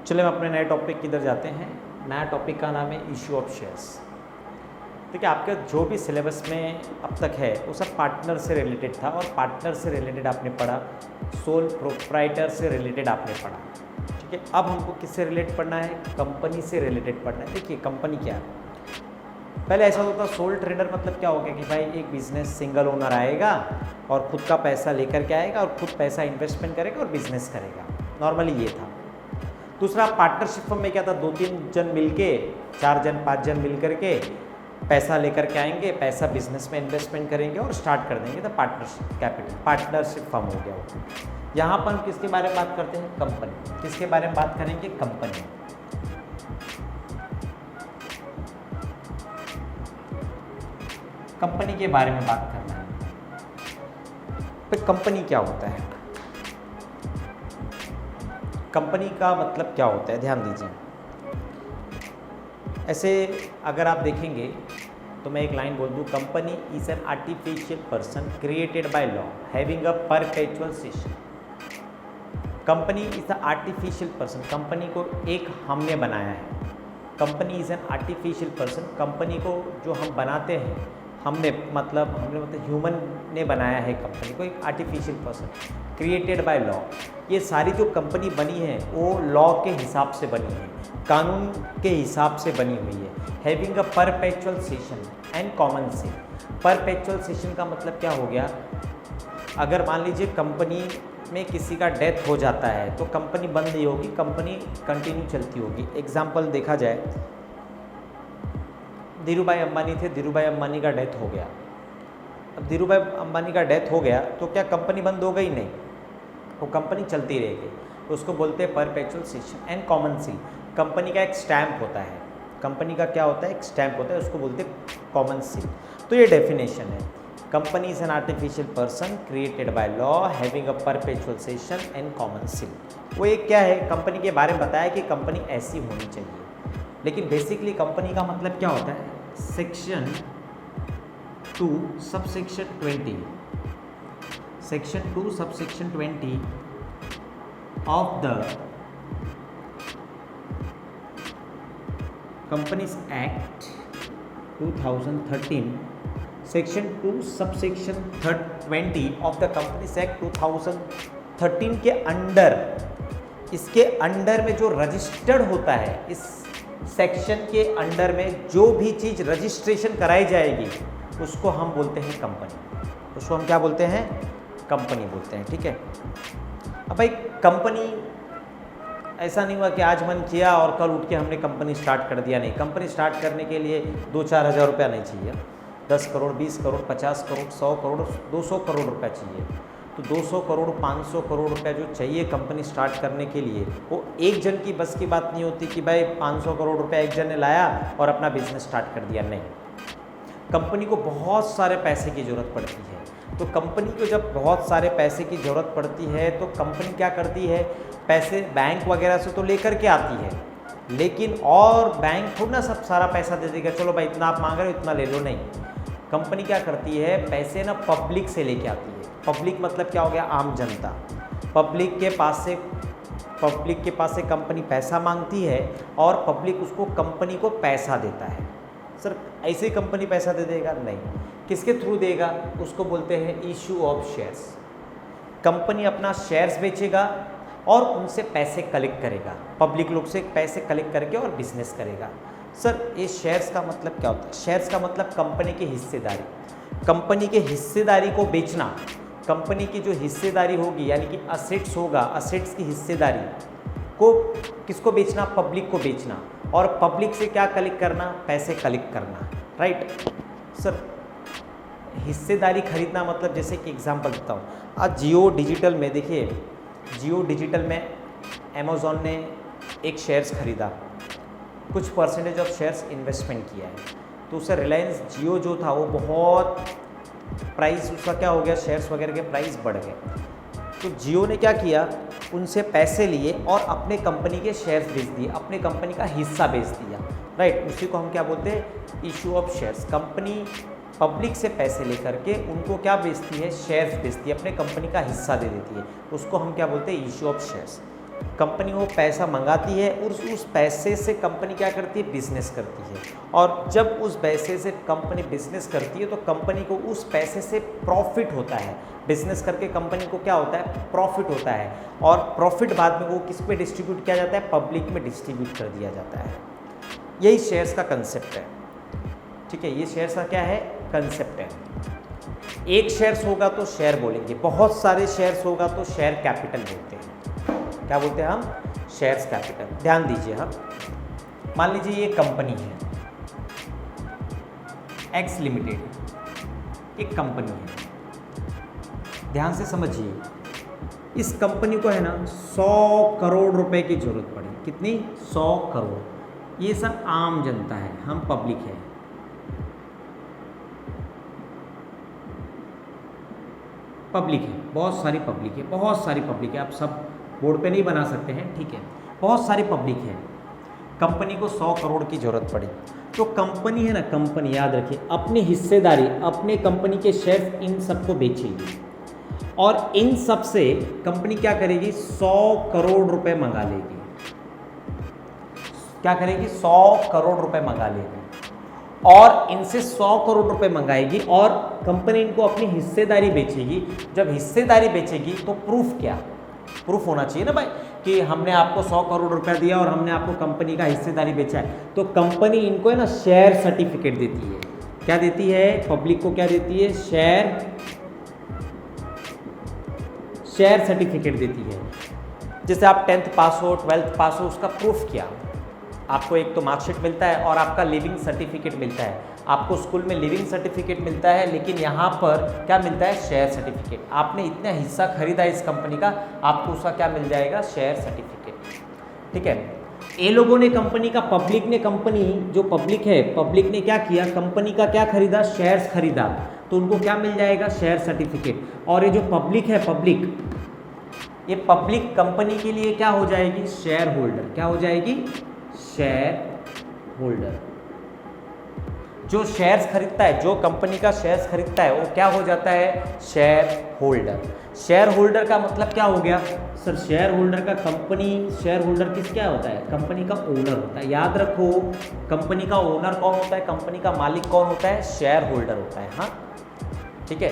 चलिए हम अपने नए टॉपिक की तरफ जाते हैं। नया टॉपिक का नाम है इशू ऑफ शेयर्स। देखिए आपके जो भी सिलेबस में अब तक है वो सब पार्टनर से रिलेटेड था, और पार्टनर से रिलेटेड आपने पढ़ा, सोल प्रोप्राइटर से रिलेटेड आपने पढ़ा। ठीक है, अब हमको किससे रिलेट पढ़ना है? कंपनी से रिलेटेड पढ़ना है। देखिए कंपनी क्या है, पहले ऐसा होता सोल ट्रेडर मतलब क्या हो गया कि भाई एक बिजनेस सिंगल ओनर आएगा और खुद का पैसा लेकर के आएगा और खुद पैसा इन्वेस्टमेंट करेगा और बिजनेस करेगा। नॉर्मली ये था। दूसरा पार्टनरशिप में क्या था, 2-3 जन मिलके, 4 जन 5 जन मिल करके पैसा लेकर के आएंगे, पैसा बिजनेस में इन्वेस्टमेंट करेंगे और स्टार्ट कर देंगे। तो पार्टनरशिप कैपिटल, पार्टनरशिप फर्म हो गया वो। यहाँ पर हम किसके बारे में बात करते हैं? कंपनी। किसके बारे में बात करेंगे? कंपनी। कंपनी के बारे में बात करना है। तो कंपनी क्या होता है? कंपनी का मतलब क्या होता है, ध्यान दीजिए। ऐसे अगर आप देखेंगे तो मैं एक लाइन बोल दूँ, company is an artificial person created by law having a perpetual session. Company is a artificial person, company को एक हमने बनाया है। Company is an artificial person, company को जो हम बनाते हैं, हमने मतलब ह्यूमन ने बनाया है कंपनी को, एक artificial person created by law. ये सारी जो कंपनी बनी है वो लॉ के हिसाब से बनी है, कानून के हिसाब से बनी हुई है। Having a perpetual succession and common seal. Perpetual succession का मतलब क्या हो गया, अगर मान लीजिए कंपनी में किसी का डेथ हो जाता है तो कंपनी बंद नहीं होगी, कंपनी कंटिन्यू चलती होगी। एग्जाम्पल देखा जाए, धीरूभाई अंबानी थे, धीरूभाई अंबानी का डेथ हो गया। अब धीरूभाई अंबानी का डेथ हो गया तो क्या कंपनी बंद हो गई? नहीं, वो कंपनी चलती रहेगी। तो उसको बोलते हैं perpetual succession and common seal. Company का एक स्टैम्प होता है, कंपनी का क्या होता है? एक स्टैम्प होता है, उसको बोलते हैं कॉमन सील। तो ये डेफिनेशन है, company is an artificial person created by law having a perpetual succession and common seal. वो एक क्या है, कंपनी के बारे में बताया कि कंपनी ऐसी होनी चाहिए। लेकिन बेसिकली कंपनी का मतलब क्या होता है? Section 2 subsection 20, section 2 subsection 20 of the companies act 2013, section 2 subsection 20 of the companies act 2013 के अंडर, इसके अंडर में जो रजिस्टर्ड होता है, इस सेक्शन के अंडर में जो भी चीज़ रजिस्ट्रेशन कराई जाएगी उसको हम बोलते हैं कंपनी। उसको हम क्या बोलते हैं? कंपनी बोलते हैं। ठीक है, अब भाई कंपनी ऐसा नहीं हुआ कि आज मन किया और कल उठ के हमने कंपनी स्टार्ट कर दिया। नहीं, कंपनी स्टार्ट करने के लिए 2-4 हज़ार रुपया नहीं चाहिए, 10 करोड़, 20 करोड़, 50 करोड़, 100 करोड़, 200 करोड़ रुपया चाहिए। तो 200 करोड़, 500 करोड़ रुपया जो चाहिए कंपनी स्टार्ट करने के लिए, वो एक जन की बस की बात नहीं होती कि भाई 500 करोड़ रुपया एक जन ने लाया और अपना बिजनेस स्टार्ट कर दिया। नहीं, कंपनी को बहुत सारे पैसे की ज़रूरत पड़ती है। तो कंपनी को जब बहुत सारे पैसे की ज़रूरत पड़ती है तो कंपनी क्या करती है, पैसे बैंक वगैरह से तो लेकर के आती है, लेकिन और बैंक थोड़ा ना सब सारा पैसा दे देगा, चलो भाई इतना आप मांग रहे हो इतना ले लो। नहीं, कंपनी क्या करती है, पैसे ना पब्लिक से लेके आती है। पब्लिक मतलब क्या हो गया? आम जनता। पब्लिक के पास से कंपनी पैसा मांगती है और पब्लिक उसको कंपनी को पैसा देता है। सर ऐसे ही कंपनी पैसा दे देगा? नहीं, किसके थ्रू देगा? उसको बोलते हैं इशू ऑफ शेयर्स। कंपनी अपना शेयर्स बेचेगा और उनसे पैसे कलेक्ट करेगा, पब्लिक लोग से पैसे कलेक्ट करके और बिजनेस करेगा। सर ये शेयर्स का मतलब क्या होता है? शेयर्स का मतलब कंपनी की हिस्सेदारी। कंपनी के हिस्सेदारी को बेचना, कंपनी की जो हिस्सेदारी होगी यानी कि असेट्स होगा, असेट्स की हिस्सेदारी को किसको बेचना? पब्लिक को बेचना। और पब्लिक से क्या कलेक्ट करना? पैसे कलेक्ट करना। राइट सर, हिस्सेदारी खरीदना मतलब जैसे कि एग्जांपल देता हूँ, आज जियो डिजिटल में देखिए, जियो डिजिटल में अमेज़ॉन ने एक शेयर्स खरीदा, कुछ परसेंटेज ऑफ शेयर्स इन्वेस्टमेंट किया है, तो उससे रिलायंस जियो जो था वो बहुत प्राइस उसका क्या हो गया, शेयर्स वगैरह के प्राइस बढ़ गए। तो जियो ने क्या किया, उनसे पैसे लिए और अपने कंपनी के शेयर्स बेच दिए, अपने कंपनी का हिस्सा बेच दिया। राइट, उसी को हम क्या बोलते हैं? Issue of shares. Company public से पैसे लेकर के उनको क्या बेचती है? शेयर्स बेचती है, अपने कंपनी का हिस्सा दे देती है, उसको हम क्या बोलते हैं? Issue of shares. कंपनी वो पैसा मंगाती है और उस पैसे से कंपनी क्या करती है, बिजनेस करती है। और जब उस पैसे से कंपनी बिजनेस करती है तो कंपनी को उस पैसे से प्रॉफिट होता है। बिजनेस करके कंपनी को क्या होता है, प्रॉफिट होता है। और प्रॉफिट बाद में वो किस पे डिस्ट्रीब्यूट किया जाता है, पब्लिक में डिस्ट्रीब्यूट कर दिया जाता है। यही शेयर्स का कंसेप्ट है। ठीक है, ये शेयर्स का क्या है, कंसेप्ट है। एक शेयर्स होगा तो शेयर बोलेंगे, बहुत सारे शेयर्स होगा तो शेयर कैपिटल बोलते हैं। क्या बोलते हैं हम, शेयर्स कैपिटल। ध्यान दीजिए, हम मान लीजिए ये कंपनी है एक्स लिमिटेड, एक कंपनी है। ध्यान से समझिए, इस कंपनी को है ना 100 करोड़ रुपए की जरूरत पड़ी। कितनी, 100 करोड़। ये सब आम जनता है, हम पब्लिक है। पब्लिक है, बहुत सारी पब्लिक है, बहुत सारी पब्लिक है। आप सब बोर्ड पे नहीं बना सकते हैं, ठीक है, बहुत सारी पब्लिक है। कंपनी को 100 करोड़ की जरूरत पड़ी तो कंपनी है ना, कंपनी याद रखिए अपनी हिस्सेदारी, अपने कंपनी के शेयर इन सबको बेचेगी और इन सब से कंपनी क्या करेगी, 100 करोड़ रुपए मंगा लेगी। क्या करेगी, 100 करोड़ रुपए मंगा लेगी और इनसे 100 करोड़ रुपए मंगाएगी और कंपनी इनको अपनी हिस्सेदारी बेचेगी। जब हिस्सेदारी बेचेगी तो प्रूफ क्या, प्रूफ होना चाहिए ना भाई कि हमने आपको 100 करोड़ रुपया दिया और हमने आपको कंपनी का हिस्सेदारी बेचा है। तो कंपनी इनको है ना शेयर सर्टिफिकेट देती है। क्या देती है, पब्लिक को क्या देती है, शेयर सर्टिफिकेट देती है। जैसे आप 10th पास हो, 12th पास हो, उसका प्रूफ क्या, आपको एक तो मार्कशीट मिलता है और आपका लिविंग सर्टिफिकेट मिलता है। आपको स्कूल में लिविंग सर्टिफिकेट मिलता है, लेकिन यहाँ पर क्या मिलता है, शेयर सर्टिफिकेट। आपने इतना हिस्सा खरीदा इस कंपनी का, आपको उसका क्या मिल जाएगा, शेयर सर्टिफिकेट। ठीक है, ये लोगों ने कंपनी का, पब्लिक ने, कंपनी जो पब्लिक है, पब्लिक ने क्या किया, कंपनी का क्या खरीदा, शेयर्स खरीदा, तो उनको क्या मिल जाएगा, शेयर सर्टिफिकेट। और ये जो पब्लिक है, पब्लिक, ये पब्लिक कंपनी के लिए क्या हो जाएगी, शेयर होल्डर। क्या हो जाएगी, शेयर होल्डर। जो शेयर्स खरीदता है, जो कंपनी का शेयर्स खरीदता है, वो क्या हो जाता है, शेयर होल्डर। शेयर होल्डर का मतलब क्या हो गया सर, शेयर होल्डर का, कंपनी शेयर होल्डर किस क्या होता है, कंपनी का ओनर होता है। याद रखो, कंपनी का ओनर कौन होता है, कंपनी का मालिक कौन होता है, शेयर होल्डर होता है। हाँ ठीक है,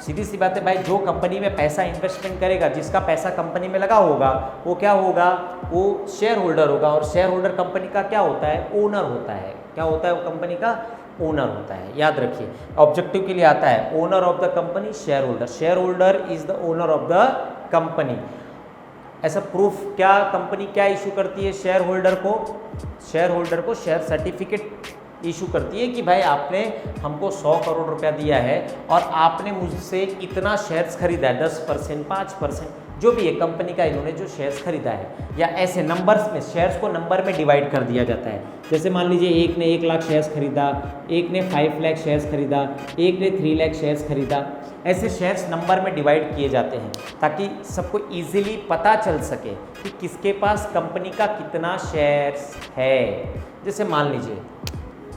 सीधी सी बात है भाई, जो कंपनी में पैसा इन्वेस्टमेंट करेगा, जिसका पैसा कंपनी में लगा होगा, वो क्या होगा, वो शेयर होल्डर होगा। और शेयर होल्डर कंपनी का क्या होता है, ओनर होता है। क्या होता है, वो कंपनी का ओनर होता है। याद रखिए, ऑब्जेक्टिव के लिए आता है, owner of the company, share holder. Share holder is the owner of the company. ऐसा प्रूफ क्या कंपनी क्या इशू करती है, शेयर होल्डर को, शेयर होल्डर को शेयर सर्टिफिकेट इशू करती है कि भाई आपने हमको 100 करोड़ रुपया दिया है और आपने मुझसे इतना शेयर्स खरीदा है, 10%, 5%, जो भी है कंपनी का इन्होंने जो शेयर्स खरीदा है। या ऐसे नंबर्स में, शेयर्स को नंबर में डिवाइड कर दिया जाता है। जैसे मान लीजिए एक ने 1 लाख शेयर्स खरीदा, एक ने 5 लाख शेयर्स खरीदा, एक ने 3 लाख शेयर्स खरीदा। ऐसे शेयर्स नंबर में डिवाइड किए जाते हैं ताकि सबको ईजिली पता चल सके कि किसके पास कंपनी का कितना शेयर्स है। जैसे मान लीजिए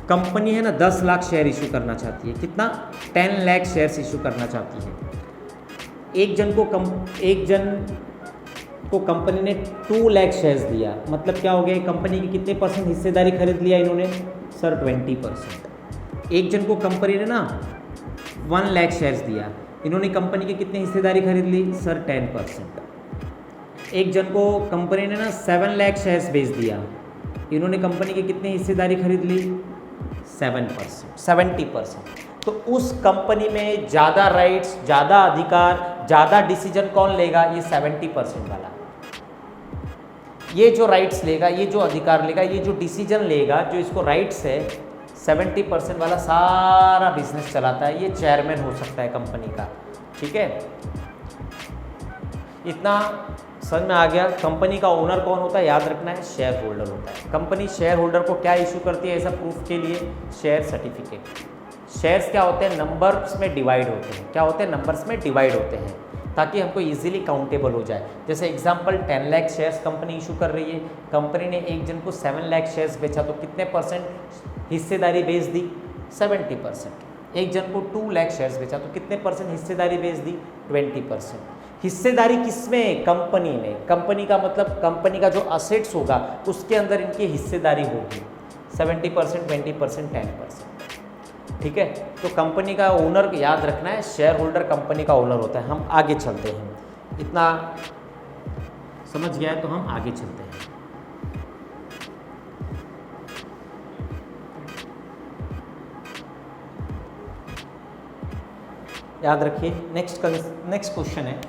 कंपनी है ना 10 लाख शेयर इशू करना चाहती है, कितना, 10 लाख शेयर्स इशू करना चाहती है। एक जन को कंपनी ने 2 लाख शेयर्स दिया, मतलब क्या हो गया, कंपनी की कितने % हिस्सेदारी खरीद लिया इन्होंने, सर 20%। एक जन को कंपनी ने ना 1 लाख शेयर्स दिया, इन्होंने कंपनी की कितनी हिस्सेदारी खरीद ली, सर 10%। एक जन को कंपनी ने ना 7 लाख शेयर्स बेच दिया, इन्होंने कंपनी की कितनी हिस्सेदारी खरीद ली, 7%, 70%। तो उस कंपनी में ज़्यादा राइट्स, ज़्यादा अधिकार, ज़्यादा डिसीजन कौन लेगा, ये 70% वाला। ये जो राइट्स लेगा, ये जो अधिकार लेगा, ये जो डिसीजन लेगा, जो इसको राइट्स है, 70% वाला सारा बिजनेस चलाता है। ये चेयरमैन हो सकता है कंपनी का। ठीक है, इतना समझ में आ गया। कंपनी का ओनर कौन होता है, याद रखना है, शेयर होल्डर होता है। कंपनी शेयर होल्डर को क्या इशू करती है ऐसा प्रूफ के लिए, शेयर सर्टिफिकेट। शेयर्स क्या होते हैं, नंबर्स में डिवाइड होते हैं। क्या होते हैं, नंबर्स में डिवाइड होते हैं ताकि हमको इजीली काउंटेबल हो जाए। जैसे example 10 lakh shares company issue कर रही है, कंपनी ने एक जन को 7 लाख शेयर्स बेचा तो कितने % हिस्सेदारी बेच दी, 70%। एक जन को 2 लाख शेयर्स बेचा तो कितने % हिस्सेदारी बेच दी, 20%। हिस्सेदारी किसमें? कंपनी में। कंपनी का मतलब कंपनी का जो असेट्स होगा उसके अंदर इनकी हिस्सेदारी होगी 70%, 20%, 10%। ठीक है, तो कंपनी का ओनर याद रखना है, शेयर होल्डर कंपनी का ओनर होता है। हम आगे चलते हैं, इतना समझ गया है तो हम आगे चलते हैं। याद रखिए, नेक्स्ट क्वेश्चन है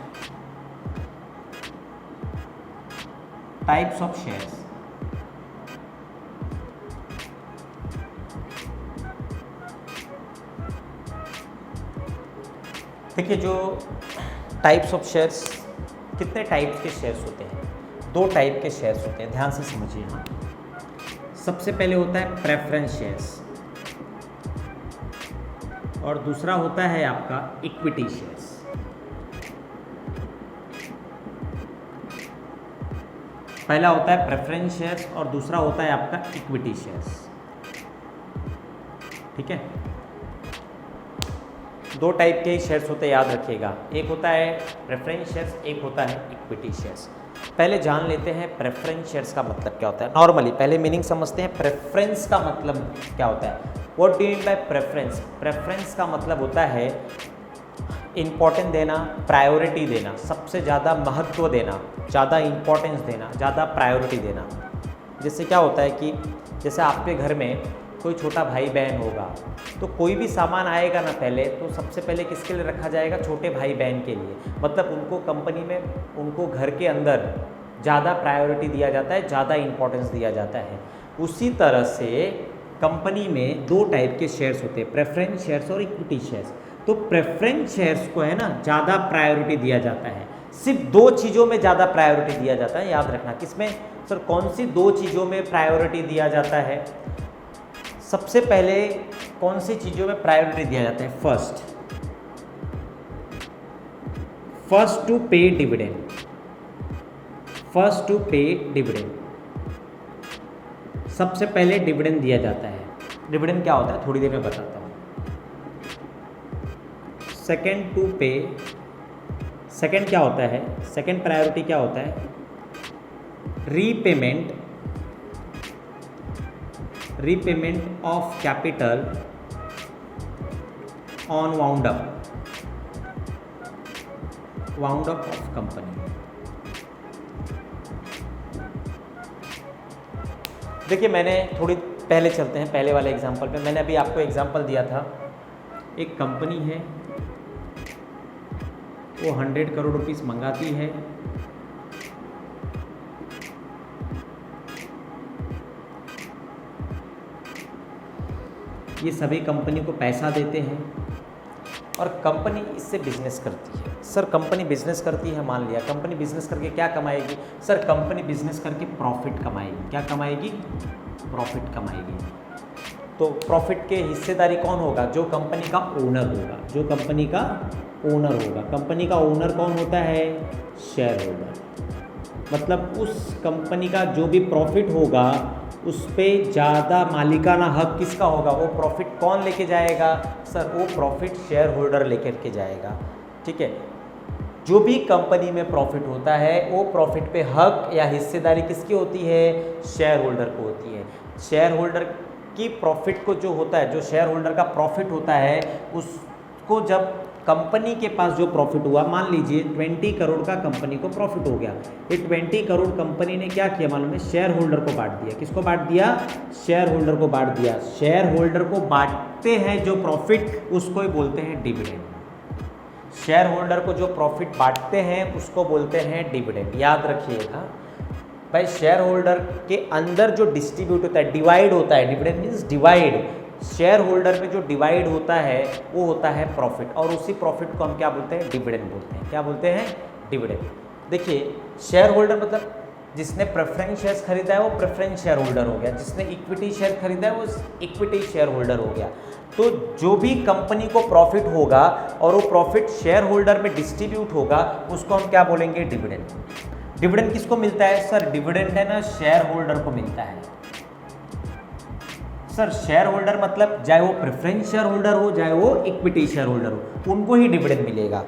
टाइप्स ऑफ शेयर्स। देखिए, जो टाइप्स ऑफ शेयर्स, कितने टाइप्स के शेयर्स होते हैं? 2 टाइप के शेयर्स होते हैं, ध्यान से समझिए। हाँ, सबसे पहले होता है प्रेफरेंस शेयर्स और दूसरा होता है आपका इक्विटी शेयर्स। पहला होता है प्रेफरेंस शेयर्स और दूसरा होता है आपका इक्विटी शेयर्स। ठीक है, 2 टाइप के शेयर्स होते हैं, याद रखिएगा। एक होता है प्रेफरेंस शेयर्स, एक होता है इक्विटी शेयर्स। पहले जान लेते हैं प्रेफरेंस शेयर्स का मतलब क्या होता है। नॉर्मली पहले मीनिंग समझते हैं, प्रेफरेंस का मतलब क्या होता है। What do you mean by preference? Preference का मतलब होता है इम्पोर्टेंस देना, प्रायोरिटी देना, सबसे ज़्यादा महत्व देना, ज़्यादा इम्पोर्टेंस देना, ज़्यादा प्रायोरिटी देना। जैसे क्या होता है कि जैसे आपके घर में कोई छोटा भाई बहन होगा तो कोई भी सामान आएगा ना पहले, तो सबसे पहले किसके लिए रखा जाएगा? छोटे भाई बहन के लिए। मतलब उनको कंपनी में, उनको घर के अंदर ज़्यादा प्रायोरिटी दिया जाता है, ज़्यादा इम्पोर्टेंस दिया जाता है। उसी तरह से कंपनी में 2 टाइप के शेयर्स होते हैं, प्रेफरेंस शेयर्स और इक्विटी शेयर्स। तो प्रेफरेंस शेयर्स को है ना ज़्यादा प्रायोरिटी दिया जाता है। सिर्फ 2 चीज़ों में ज़्यादा प्रायोरिटी दिया जाता है, याद रखना। किसमें सर? कौन सी 2 चीज़ों में प्रायोरिटी दिया जाता है? सबसे पहले कौन सी चीज़ों में प्रायोरिटी दिया जाता है? फर्स्ट टू पे डिविडेंड। फर्स्ट टू पे डिविडेंड, सबसे पहले डिविडेंड दिया जाता है। डिविडेंड क्या होता है थोड़ी देर में बताता हूँ। सेकेंड टू पे, सेकेंड क्या होता है? सेकेंड प्रायोरिटी क्या होता है? Repayment of capital on wound up of company. देखिए, मैंने थोड़ी पहले चलते हैं, पहले वाले एग्जांपल पे। मैंने अभी आपको एग्जांपल दिया था, एक कंपनी है, वो 100 करोड़ रुपीस मंगाती है, ये सभी कंपनी को पैसा देते हैं और कंपनी इससे बिजनेस करती है। सर कंपनी बिजनेस करती है, मान लिया कंपनी बिजनेस करके क्या कमाएगी? सर कंपनी बिजनेस करके प्रॉफिट कमाएगी। क्या कमाएगी? प्रॉफिट कमाएगी। तो प्रॉफिट के हिस्सेदारी कौन होगा? जो कंपनी का ओनर होगा। जो कंपनी का ओनर होगा। कंपनी का ओनर कौन होता है? Share holder. मतलब उस कंपनी का जो भी प्रॉफिट होगा उस पर ज़्यादा मालिकाना हक किसका होगा? वो प्रॉफिट कौन लेके जाएगा? सर वो प्रॉफिट शेयर होल्डर लेकर के जाएगा। ठीक है, जो भी कंपनी में प्रॉफिट होता है वो प्रॉफिट पे हक या हिस्सेदारी किसकी होती है? शेयर होल्डर को होती है। शेयर होल्डर की प्रॉफिट को जो होता है, जो शेयर होल्डर का प्रॉफिट होता है, उसको जब कंपनी के पास जो प्रॉफिट हुआ, मान लीजिए 20 करोड़ का कंपनी को प्रॉफिट हो गया, ये 20 करोड़ कंपनी ने क्या किया मालूम है? शेयर होल्डर को बांट दिया। किसको बांट दिया? शेयर होल्डर को बांट दिया। शेयर होल्डर को बांटते हैं जो प्रॉफिट, उसको ही बोलते हैं डिविडेंड। शेयर होल्डर को जो प्रॉफिट बांटते हैं उसको बोलते हैं डिविडेंड। याद रखिएगा भाई, शेयर होल्डर के अंदर जो डिस्ट्रीब्यूट होता है, डिवाइड होता है, dividend means divide. Share holder में जो डिवाइड होता है वो होता है प्रॉफिट, और उसी प्रॉफिट को हम क्या बोलते हैं? डिविडेंड बोलते हैं। क्या बोलते हैं? डिविडेंड। देखिए, शेयर होल्डर मतलब जिसने प्रेफरेंस शेयर्स खरीदा है वो प्रेफरेंस शेयर होल्डर हो गया, जिसने इक्विटी शेयर खरीदा है वो इक्विटी शेयर होल्डर हो गया। तो जो भी कंपनी को प्रॉफिट होगा और वो प्रॉफिट शेयर होल्डर में डिस्ट्रीब्यूट होगा, उसको हम क्या बोलेंगे? डिविडेंड। डिविडेंड किसको मिलता है? सर डिविडेंड है ना शेयर होल्डर को मिलता है। सर शेयर होल्डर मतलब चाहे वो प्रेफरेंस शेयर होल्डर हो, चाहे वो इक्विटी शेयर होल्डर हो, उनको ही डिविडेंड मिलेगा।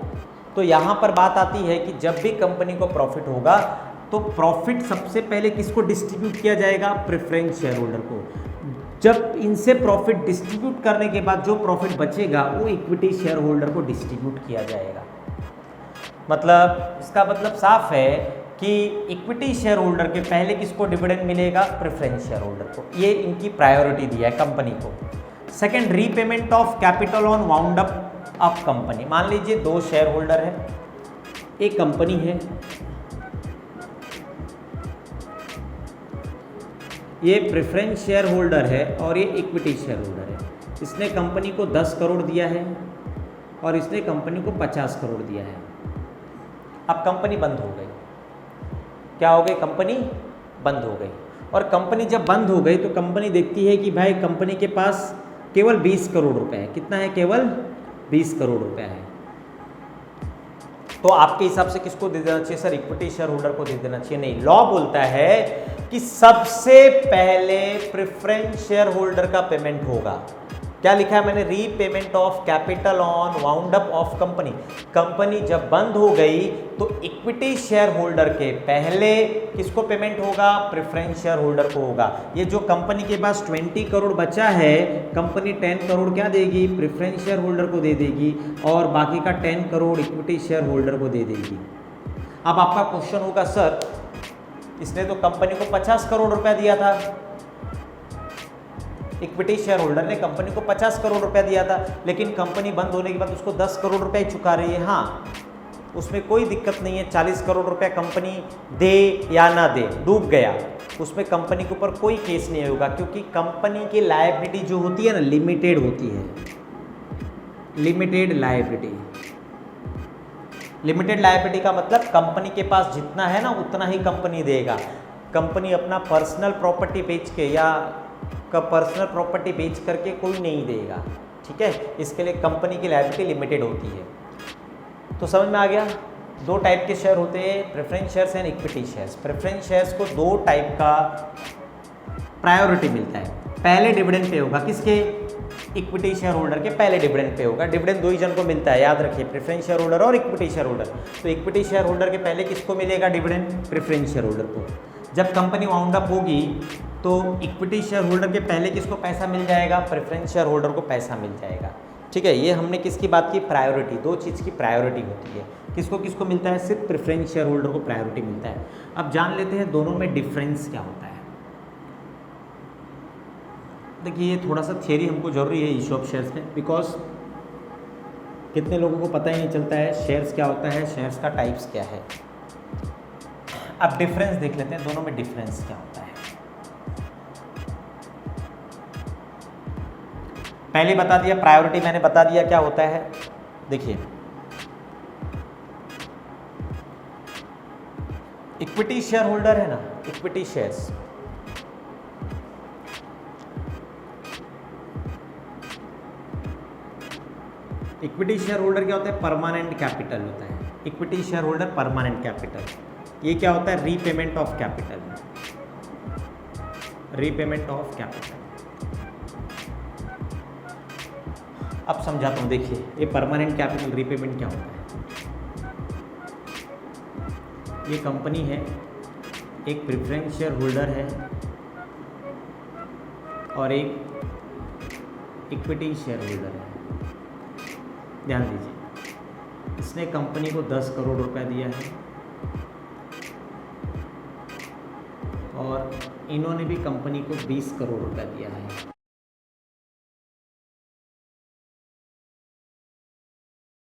तो यहाँ पर बात आती है कि जब भी कंपनी को प्रॉफिट होगा तो प्रॉफिट सबसे पहले किसको डिस्ट्रीब्यूट किया जाएगा? प्रेफरेंस शेयर होल्डर को। जब इनसे प्रॉफिट डिस्ट्रीब्यूट करने के बाद जो प्रॉफिट बचेगा वो इक्विटी शेयर होल्डर को डिस्ट्रीब्यूट किया जाएगा। मतलब इसका मतलब साफ है कि इक्विटी शेयर होल्डर के पहले किसको डिविडेंड मिलेगा? प्रेफरेंस शेयर होल्डर को। ये इनकी प्रायोरिटी दिया है कंपनी को। Second, repayment of capital on wound up of company. मान लीजिए दो शेयर होल्डर है, एक कंपनी है, ये प्रेफरेंस शेयर होल्डर है और ये इक्विटी शेयर होल्डर है। इसने कंपनी को 10 करोड़ दिया है और इसने कंपनी को 50 करोड़ दिया है। अब कंपनी बंद हो गई। क्या हो गई? कंपनी बंद हो गई। और कंपनी जब बंद हो गई तो कंपनी देखती है कि भाई कंपनी के पास केवल 20 करोड़ रुपए है। कितना है? केवल 20 करोड़ रुपए है। तो आपके हिसाब से किसको दे देना चाहिए सर? इक्विटी शेयर होल्डर को दे देना चाहिए? नहीं, लॉ बोलता है कि सबसे पहले प्रेफरेंस शेयर होल्डर का पेमेंट होगा। क्या लिखा है मैंने? Repayment of capital on wound up of company. Company जब बंद हो गई तो इक्विटी शेयर होल्डर के पहले किसको पेमेंट होगा? प्रेफरेंस शेयर होल्डर को होगा। ये जो कंपनी के पास 20 करोड़ बचा है, कंपनी 10 करोड़ क्या देगी? प्रेफरेंस शेयर होल्डर को दे देगी और बाकी का 10 करोड़ इक्विटी शेयर होल्डर को दे देगी। अब आपका क्वेश्चन होगा सर इसने तो कंपनी को 50 करोड़ रुपया दिया था, इक्विटी शेयर होल्डर ने कंपनी को 50 करोड़ रुपया दिया था, लेकिन कंपनी बंद होने के बाद उसको 10 करोड़ रुपया ही चुका रही है। हाँ, उसमें कोई दिक्कत नहीं है। 40 करोड़ रुपया कंपनी दे या ना दे, डूब गया, उसमें कंपनी के ऊपर कोई केस नहीं होगा, क्योंकि कंपनी की लायबिलिटी जो होती है ना, लिमिटेड होती है। लिमिटेड लायबिलिटी, लिमिटेड लायबिलिटी का मतलब कंपनी के पास जितना है ना उतना ही कंपनी देगा। कंपनी अपना पर्सनल प्रॉपर्टी बेच के या पर्सनल प्रॉपर्टी बेच करके कोई नहीं देगा। ठीक है, इसके लिए कंपनी की लायबिलिटी लिमिटेड होती है। तो समझ में आ गया? दो टाइप के शेयर होते हैं, preference shares and equity shares. Preference shares को दो टाइप का प्रायोरिटी मिलता है। पहले डिविडेंड पे होगा किसके? इक्विटी शेयर होल्डर के पहले डिविडेंड पे होगा। डिविडेंड दो ही जन को मिलता है, याद रखिए, प्रेफरेंस शेयर होल्डर और इक्विटी शेयर होल्डर। तो इक्विटी शेयर होल्डर के पहले किसको मिलेगा डिविडेंड? प्रेफरेंस शेयर होल्डर को। जब कंपनी वाउंड अप होगी तो इक्विटी शेयर होल्डर के पहले किसको पैसा मिल जाएगा? प्रेफरेंस शेयर होल्डर को पैसा मिल जाएगा। ठीक है, ये हमने किसकी बात की? प्रायोरिटी। दो चीज़ की प्रायोरिटी होती है। किसको किसको मिलता है? सिर्फ प्रेफरेंस शेयर होल्डर को प्रायोरिटी मिलता है। अब जान लेते हैं दोनों में डिफरेंस क्या होता है। देखिए, ये थोड़ा सा थियरी हमको जरूरी है इशू ऑफ शेयर्स में, बिकॉज कितने लोगों को पता ही नहीं चलता है शेयर्स क्या होता है, शेयर्स का टाइप्स क्या है। अब डिफरेंस देख लेते हैं, दोनों में डिफरेंस क्या होता है। पहले बता दिया, प्रायोरिटी मैंने बता दिया क्या होता है। देखिए, इक्विटी शेयर होल्डर है ना, equity shares, equity share holder क्या होता है? परमानेंट कैपिटल होता है। Equity share holder permanent capital. ये क्या होता है? Repayment of capital. Repayment of capital. अब समझाता हूँ। देखिए, ये परमानेंट कैपिटल रीपेमेंट क्या होता है। ये कंपनी है, एक प्रेफरेंस शेयर होल्डर है और एक इक्विटी शेयर होल्डर है। ध्यान दीजिए, इसने कंपनी को 10 करोड़ रुपया दिया है और इन्होंने भी कंपनी को 20 करोड़ रुपया दिया है।